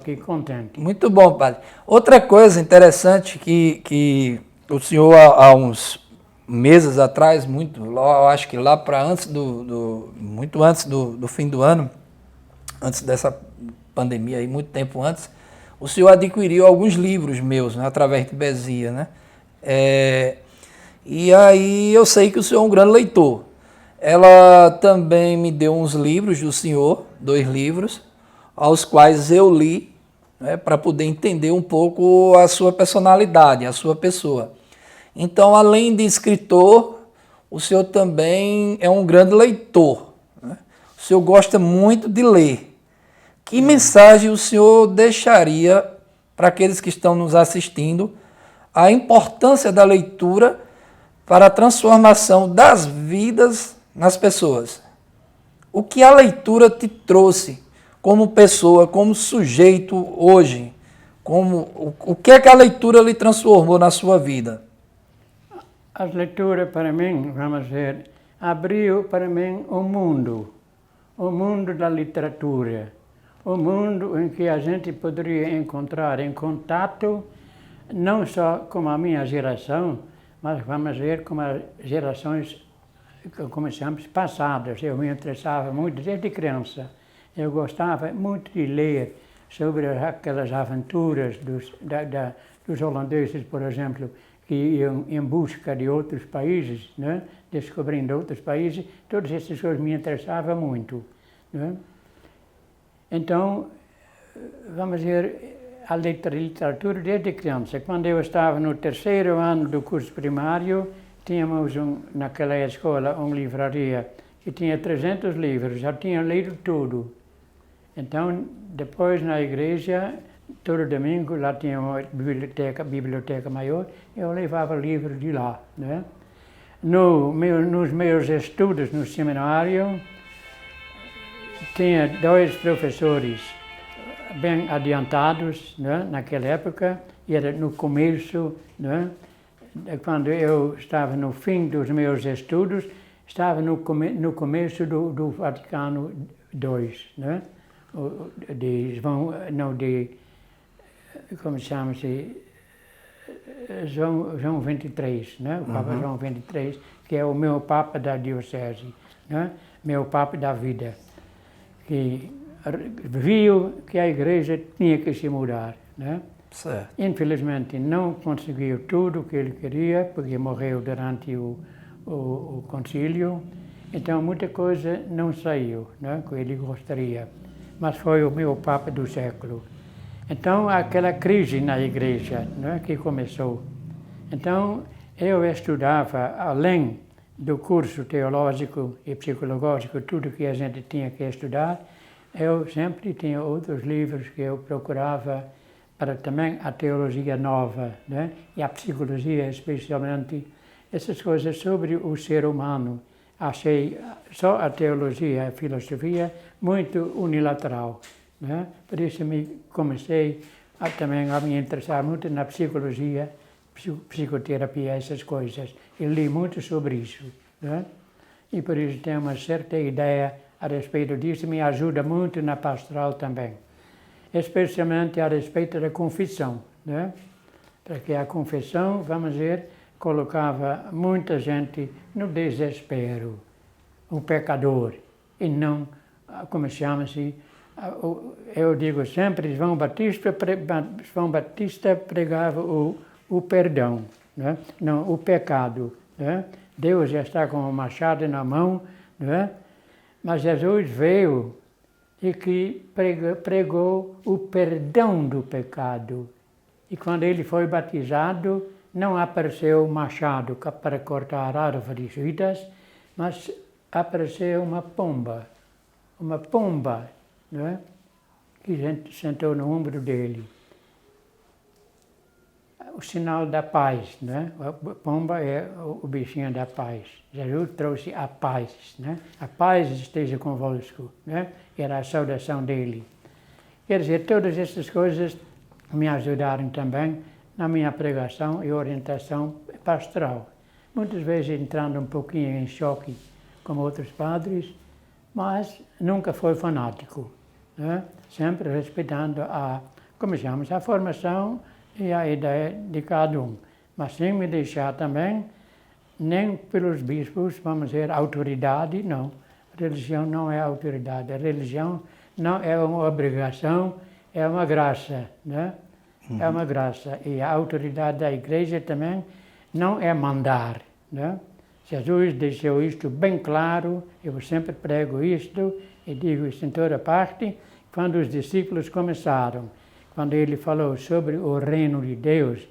Fiquei contente. Muito bom, padre. Outra coisa interessante que o senhor, há uns meses atrás, eu acho que lá para muito antes do fim do ano, antes dessa pandemia aí, muito tempo antes, o senhor adquiriu alguns livros meus, né, através de Bezia, né? E aí eu sei que o senhor é um grande leitor. Ela também me deu uns livros do senhor, 2 livros, aos quais eu li, né, para poder entender um pouco a sua personalidade, a sua pessoa. Então, além de escritor, o senhor também é um grande leitor, né? O senhor gosta muito de ler. Que mensagem o senhor deixaria para aqueles que estão nos assistindo a importância da leitura para a transformação das vidas nas pessoas? O que a leitura te trouxe como pessoa, como sujeito hoje? O que é que a leitura lhe transformou na sua vida? As leituras para mim, vamos ver, abriu para mim o mundo da literatura, o mundo em que a gente poderia encontrar em contato, não só com a minha geração, mas vamos ver como as gerações, como chamamos, passadas. Eu me interessava muito desde criança. Eu gostava muito de ler sobre aquelas aventuras dos holandeses, por exemplo, que iam em busca de outros países, né? Descobrindo outros países. Todas essas coisas me interessavam muito, né? Então, vamos ver, a literatura desde criança. Quando eu estava no 3º ano do curso primário, tínhamos naquela escola uma livraria que tinha 300 livros, já tinha lido tudo. Então, depois na igreja, todo domingo, lá tinha uma biblioteca maior, eu levava livros de lá, né? Nos meus estudos no seminário, tinha 2 professores bem adiantados, né, naquela época, e era no começo, né, quando eu estava no fim dos meus estudos, estava no começo do Vaticano II, né, como chama-se, João 23, né, o Papa João 23, que é o meu Papa da Diocese, né, meu Papa da vida, que viu que a igreja tinha que se mudar, né? Certo. Infelizmente não conseguiu tudo o que ele queria, porque morreu durante o concílio, então muita coisa não saiu, né, que ele gostaria, mas foi o meu Papa do século. Então aquela crise na igreja, né, que começou. Então eu estudava, além do curso teológico e psicológico, tudo que a gente tinha que estudar, eu sempre tinha outros livros que eu procurava para também a teologia nova, né? E a psicologia, especialmente, essas coisas sobre o ser humano. Achei só a teologia, a filosofia, muito unilateral, né? Por isso comecei também a me interessar muito na psicologia, psicoterapia, essas coisas. E li muito sobre isso, né? E por isso tenho uma certa ideia a respeito disso, me ajuda muito na pastoral também, especialmente a respeito da confissão, né? Porque a confissão, vamos ver, colocava muita gente no desespero, o pecador, e não, como chama-se, eu digo sempre, João Batista pregava o perdão, né? Não o pecado, né? Deus já está com o machado na mão, né? Mas Jesus veio e que pregou o perdão do pecado. E quando ele foi batizado, não apareceu o machado para cortar árvores vidas, mas apareceu uma pomba, não é? Que a gente sentou no ombro dele. O sinal da paz, né? A pomba é o bichinho da paz. Jesus trouxe a paz, né? A paz esteja convosco, né? Era a saudação dele. Quer dizer, todas essas coisas me ajudaram também na minha pregação e orientação pastoral. Muitas vezes entrando um pouquinho em choque com outros padres, mas nunca foi fanático, né? Sempre respeitando como chamamos, a formação e a ideia de cada um. Mas sem me deixar também, nem pelos bispos, vamos dizer, autoridade, não. Religião não é autoridade, a religião não é uma obrigação, é uma graça, né? É uma graça. E a autoridade da igreja também não é mandar, né? Jesus deixou isto bem claro, eu sempre prego isto e digo isso em toda parte, quando os discípulos começaram, quando ele falou sobre o reino de Deus,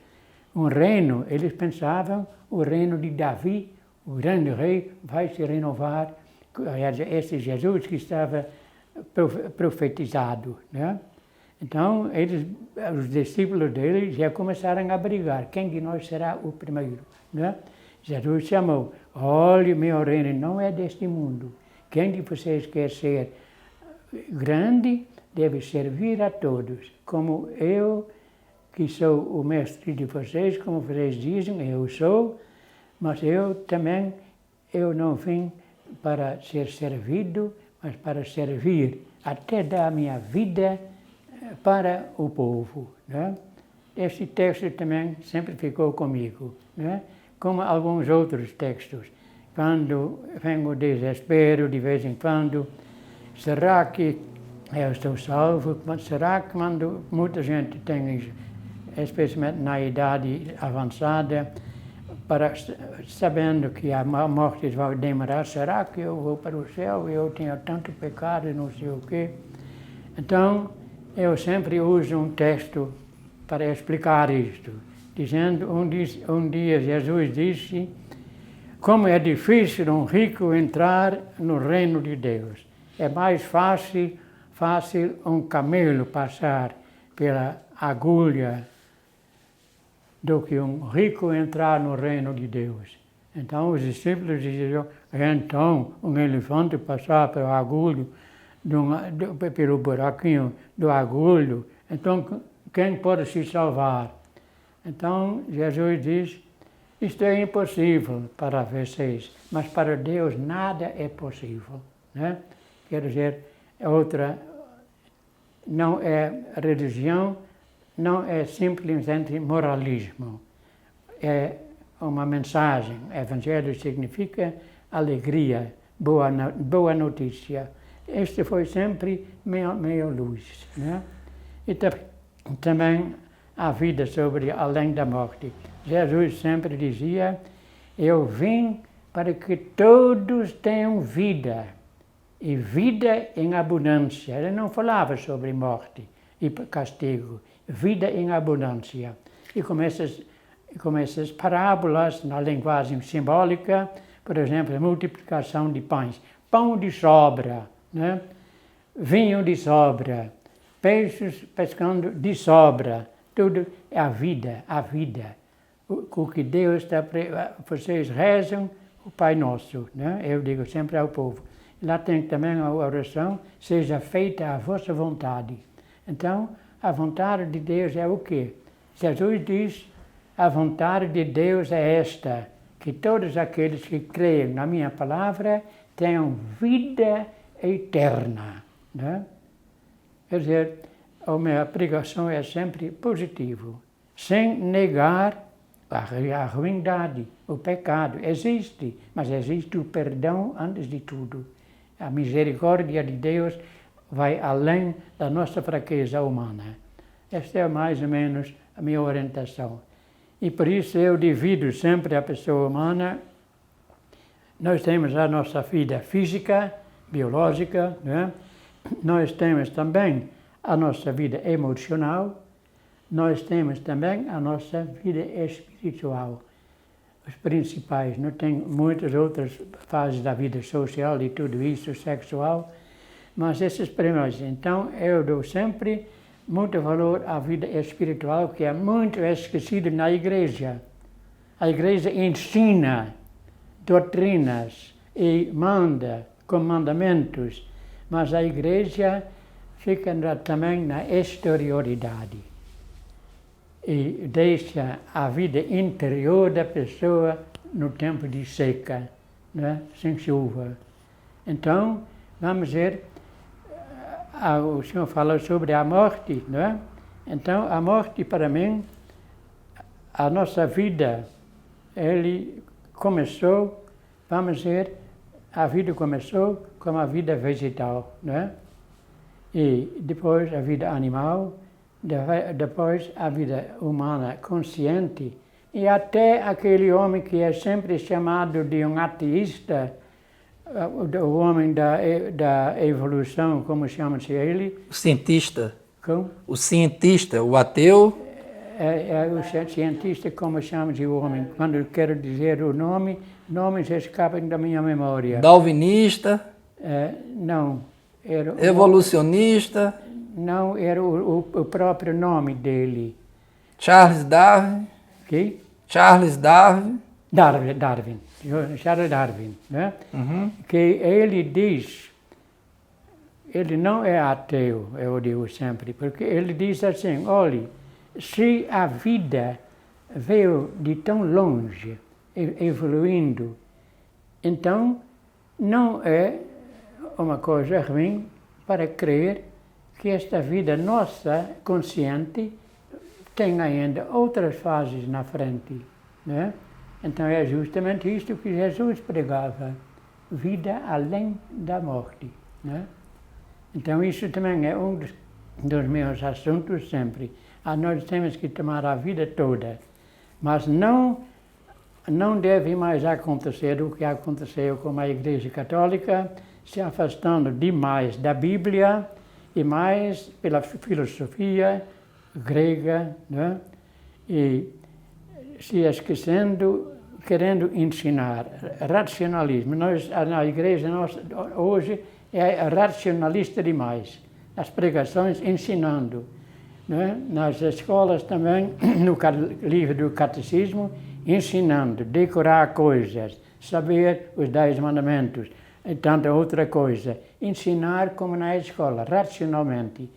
um reino, eles pensavam, o reino de Davi, o grande rei, vai se renovar, esse Jesus que estava profetizado, né? Então, os discípulos dele já começaram a brigar. Quem de nós será o primeiro, né? Jesus chamou, olhe, meu reino não é deste mundo. Quem de vocês quer ser grande, deve servir a todos. Como eu, que sou o mestre de vocês, como vocês dizem, eu sou, mas eu também, eu não vim para ser servido, mas para servir, até dar a minha vida para o povo, né? Este texto também sempre ficou comigo, né? Como alguns outros textos. Quando vem o desespero de vez em quando, será que eu estou salvo? Será que quando muita gente tem, especialmente na idade avançada, sabendo que a morte vai demorar, será que eu vou para o céu? Eu tenho tanto pecado, não sei o quê. Então, eu sempre uso um texto para explicar isto, dizendo, um dia Jesus disse, como é difícil um rico entrar no reino de Deus. É mais fácil um camelo passar pela agulha do que um rico entrar no reino de Deus. Então os discípulos diziam, então um elefante passar pela agulha, pelo buraquinho do agulho, então quem pode se salvar? Então Jesus diz, isto é impossível para vocês, mas para Deus nada é possível, né? Quer dizer, não é religião, não é simplesmente moralismo, é uma mensagem. Evangelho significa alegria, boa notícia. Este foi sempre meio luz, né? E também a vida sobre além da morte. Jesus sempre dizia, eu vim para que todos tenham vida, e vida em abundância. Ele não falava sobre morte e castigo, vida em abundância. E com essas parábolas na linguagem simbólica, por exemplo, a multiplicação de pães, pão de sobra, né? Vinho de sobra, peixes pescando de sobra, tudo é a vida, a vida. O que Deus está... Vocês rezam o Pai Nosso, né? Eu digo sempre ao povo. Lá tem também a oração, seja feita a vossa vontade. Então, a vontade de Deus é o quê? Jesus diz, a vontade de Deus é esta, que todos aqueles que creem na minha palavra tenham vida eterna, né? Quer dizer, a minha pregação é sempre positiva, sem negar a ruindade, o pecado. Existe, mas existe o perdão antes de tudo. A misericórdia de Deus vai além da nossa fraqueza humana. Esta é mais ou menos a minha orientação. E por isso eu divido sempre a pessoa humana. Nós temos a nossa vida física, biológica, né? Nós temos também a nossa vida emocional, nós temos também a nossa vida espiritual. Os principais, não tem muitas outras fases da vida social e tudo isso, sexual, mas esses primeiros. Então, eu dou sempre muito valor à vida espiritual, que é muito esquecida na igreja. A igreja ensina doutrinas e manda mandamentos, mas a igreja fica também na exterioridade e deixa a vida interior da pessoa no tempo de seca, né? Sem chuva. Então, vamos ver, o senhor falou sobre a morte, não é? Então, a morte para mim, a nossa vida, ele começou, vamos dizer, a vida começou como a vida vegetal, não é? E depois a vida animal, depois a vida humana consciente, e até aquele homem que é sempre chamado de um ateísta, o homem da evolução, como chama-se ele? O cientista. Como? O cientista, o ateu. O cientista, como chama-se o homem? Quando eu quero dizer o nome, nomes escapam da minha memória. Darwinista. Não. Era Evolucionista. Não, era o próprio nome dele. Charles Darwin. Que? Charles Darwin. Darwin. Charles Darwin, né? Uhum. Que ele diz, ele não é ateu, eu digo sempre, porque ele diz assim, olhe, se a vida veio de tão longe, evoluindo, então não é uma coisa ruim para crer que esta vida nossa, consciente, tem ainda outras fases na frente, né? Então é justamente isto que Jesus pregava, vida além da morte, né? Então isso também é um dos meus assuntos sempre. Nós temos que tomar a vida toda, mas não deve mais acontecer o que aconteceu com a Igreja Católica, se afastando demais da Bíblia e mais pela filosofia grega, né? E se esquecendo, querendo ensinar racionalismo. Na igreja nossa hoje é racionalista demais. As pregações ensinando, né? Nas escolas também, no livro do catecismo, ensinando, decorar coisas, saber os 10 mandamentos e tanta outra coisa. Ensinar como na escola, racionalmente.